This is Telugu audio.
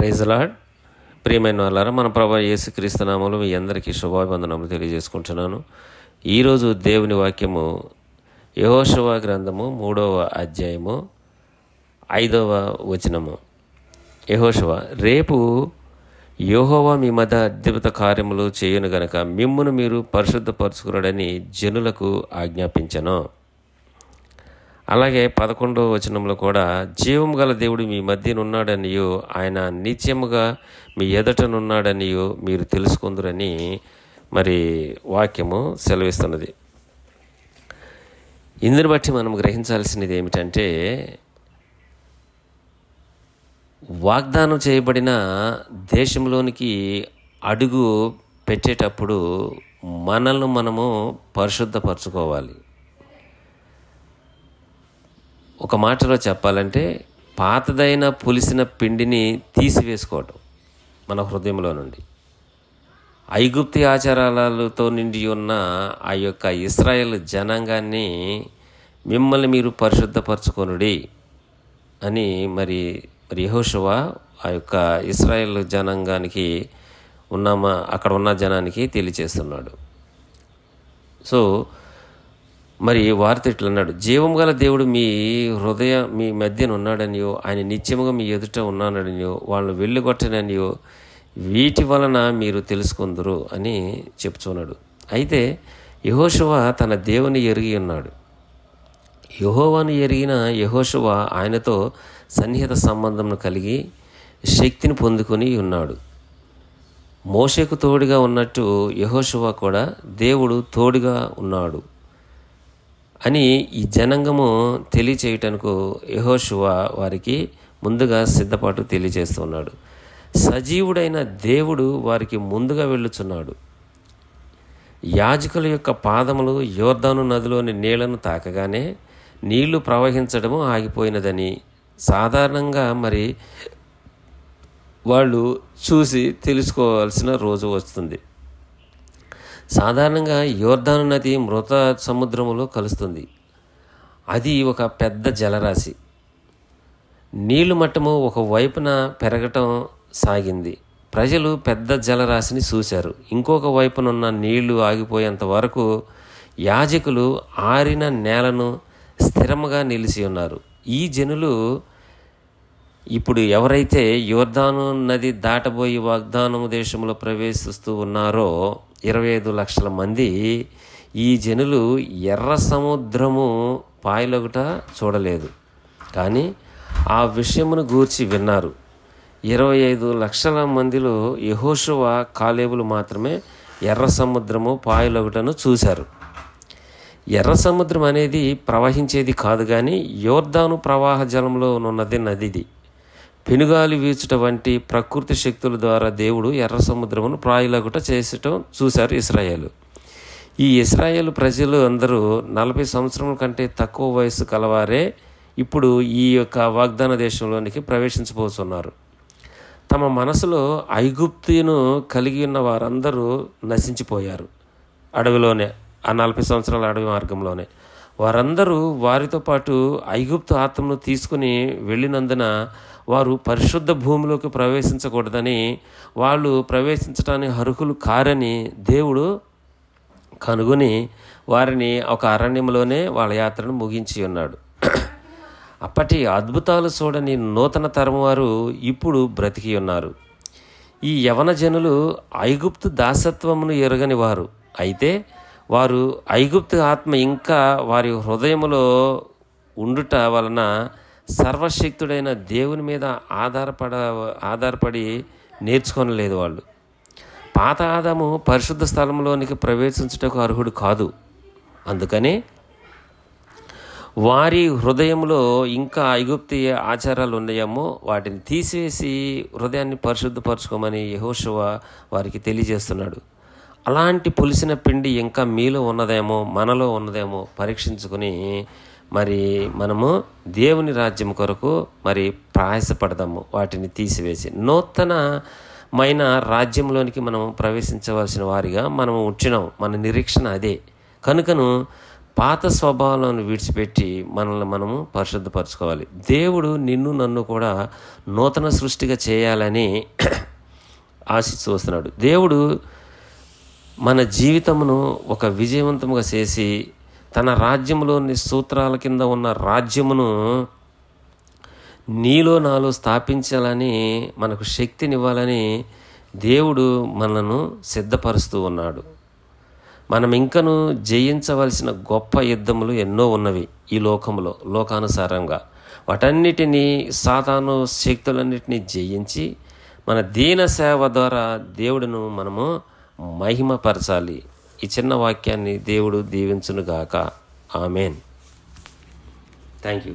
Praise the lord. ప్రియమైన వాళ్ళారా, మన ప్రభువైన యేసుక్రీస్తు నామములో మీ అందరికీ శుభాభివందనములు తెలియజేసుకుంటున్నాను. ఈరోజు దేవుని వాక్యము యెహోషువ గ్రంథము 3వ అధ్యాయము 5వ వచనము. యెహోషువ, రేపు యెహోవా మీ మధ్య అద్భుత కార్యములు చేయును గనక మిమ్మును మీరు పరిశుద్ధపరచుకున్నాడని జనులకు ఆజ్ఞాపించెను. అలాగే 11వ వచనంలో కూడా, జీవము గల దేవుడు మీ మధ్యనున్నాడనియో ఆయన నిత్యముగా మీ ఎదుటనున్నాడనియో మీరు తెలుసుకుందురని మరి వాక్యము సెలవిస్తున్నది. ఇందుని బట్టి మనం గ్రహించాల్సినది ఏమిటంటే, వాగ్దానం చేయబడిన దేశంలోనికి అడుగు పెట్టేటప్పుడు మనల్ని మనము పరిశుద్ధపరచుకోవాలి. ఒక మాటలో చెప్పాలంటే, పాతదైన పులిసిన పిండిని తీసివేసుకోవటం మన హృదయంలో నుండి. ఐగుప్తి ఆచారాలతో నిండి ఉన్న ఆ యొక్క ఇశ్రాయేలు జనాంగాన్ని మిమ్మల్ని మీరు పరిశుద్ధపరచుకొనుడి అని మరి యెహోషువ ఆ యొక్క ఇశ్రాయేలు జనాంగానికి అక్కడ ఉన్న జనానికి తెలియచేస్తున్నాడు. సో మరి వారితో ఇట్లా అన్నాడు, జీవం గల దేవుడు మీ మధ్యన ఉన్నాడనియో ఆయన నిత్యముగా మీ ఎదుట ఉన్నాడనియో వాళ్ళని వెళ్ళగొట్టననియో వీటి వలన మీరు తెలుసుకుందరు అని చెప్తున్నాడు. అయితే యెహోషువ తన దేవుని ఎరిగి ఉన్నాడు. యెహోవాను ఎరిగిన యెహోషువ ఆయనతో సన్నిహిత సంబంధంను కలిగి శక్తిని పొందుకొని ఉన్నాడు. మోషేకు తోడుగా ఉన్నట్టు యెహోషువ కూడా దేవుడు తోడుగా ఉన్నాడు అని ఈ జనాంగము తెలియచేయటకు యెహోషువ వారికి ముందుగా సిద్ధపాటు తెలియజేస్తున్నాడు. సజీవుడైన దేవుడు వారికి ముందుగా వెళ్ళుచున్నాడు. యాజకుల యొక్క పాదములు యోర్దాను నదిలోని నీళ్లను తాకగానే నీళ్లు ప్రవహించడము ఆగిపోయినదని సాధారణంగా మరి వాళ్ళు చూసి తెలుసుకోవాల్సిన రోజు వస్తుంది. సాధారణంగా యోర్దాను నది మృత సముద్రములో కలుస్తుంది. అది ఒక పెద్ద జలరాశి. నీళ్లు మట్టము ఒక వైపున పెరగటం సాగింది. ప్రజలు పెద్ద జలరాశిని చూశారు. ఇంకొక వైపునున్న నీళ్లు ఆగిపోయేంత వరకు యాజకులు ఆరిన నేలను స్థిరముగా నిలిచి ఉన్నారు. ఈ జనులు ఇప్పుడు ఎవరైతే యోర్దాను నది దాటబోయి వాగ్దానము దేశంలో ప్రవేశిస్తూ ఉన్నారో 25 లక్షల మంది, ఈ జనులు ఎర్ర సముద్రము పాయలొగట చూడలేదు, కానీ ఆ విషయమును గూర్చి విన్నారు. 25 లక్షల మందిలో యెహోషువ కాలేబులు మాత్రమే ఎర్ర సముద్రము పాయలొగటను చూశారు. ఎర్ర సముద్రం అనేది ప్రవహించేది కాదు, కానీ యోర్దాను ప్రవాహ జలంలో ఉన్నది నదిది. పెనుగాలి వీచుట వంటి ప్రకృతి శక్తుల ద్వారా దేవుడు ఎర్ర సముద్రమును ప్రాయులగుట చేసటం చూశారు ఇశ్రాయేలు. ఈ ఇశ్రాయేలు ప్రజలు అందరూ 40 సంవత్సరముల కంటే తక్కువ వయసు కలవారే ఇప్పుడు ఈ యొక్క వాగ్దాన దేశంలోనికి ప్రవేశించబోతున్నారు. తమ మనసులో ఐగుప్తును కలిగి ఉన్న వారందరూ నశించిపోయారు. అడవిలోనే, ఆ 40 సంవత్సరాల అడవి మార్గంలోనే వారందరూ వారితో పాటు ఐగుప్తు ఆత్మను తీసుకుని వెళ్ళినందున వారు పరిశుద్ధ భూమిలోకి ప్రవేశించకూడదని, వాళ్ళు ప్రవేశించడానికి అర్హులు కారని దేవుడు కనుగొని వారిని ఒక అరణ్యంలోనే వాళ్ళ యాత్రను ముగించి ఉన్నాడు. అప్పటి అద్భుతాలు చూడని నూతన తరం వారు ఇప్పుడు బ్రతికి ఉన్నారు. ఈ యవన జనులు ఐగుప్తు దాసత్వమును ఎరగని వారు. అయితే వారు ఐగుప్తు ఆత్మ ఇంకా వారి హృదయములో ఉండుట వలన సర్వశక్తుడైన దేవుని మీద ఆధారపడి నేర్చుకొనలేదు. వాళ్ళు పాత ఆదాము పరిశుద్ధ స్థలంలోనికి ప్రవేశించుటకు అర్హుడు కాదు. అందుకని వారి హృదయంలో ఇంకా ఐగుప్తి ఆచారాలు ఉన్నాయేమో వాటిని తీసివేసి హృదయాన్ని పరిశుద్ధపరచుకోమని యెహోషువ వారికి తెలియజేస్తున్నాడు. అలాంటి పులిసిన పిండి ఇంకా మీలో ఉన్నదేమో, మనలో ఉన్నదేమో పరీక్షించుకుని మరి మనము దేవుని రాజ్యం కొరకు మరి ప్రయాసపడదాము. వాటిని తీసివేసి నూతనమైన రాజ్యంలోనికి మనం ప్రవేశించవలసిన వారిగా మనము ఉంచినాం. మన నిరీక్షణ అదే. కనుకను పాత స్వభావాలను విడిచిపెట్టి మనల్ని మనము పరిశుద్ధపరచుకోవాలి. దేవుడు నిన్ను నన్ను కూడా నూతన సృష్టిగా చేయాలని ఆశిస్తూ వస్తున్నాడు. దేవుడు మన జీవితమును ఒక విజయవంతంగా చేసి తన రాజ్యంలోని సూత్రాల కింద ఉన్న రాజ్యమును నీలో నాలో స్థాపించాలని, మనకు శక్తినివ్వాలని దేవుడు మనను సిద్ధపరుస్తూ ఉన్నాడు. మనం ఇంకను జయించవలసిన గొప్ప యుద్ధములు ఎన్నో ఉన్నవి ఈ లోకంలో. లోకానుసారంగా వాటన్నిటినీ, సాతాను శక్తులన్నిటినీ జయించి మన దీన సేవ ద్వారా దేవుడును మనము మహిమపరచాలి. ఈ చిన్న వాక్యాన్ని దేవుడు దీవించునుగాక. ఆమెన్. Thank you.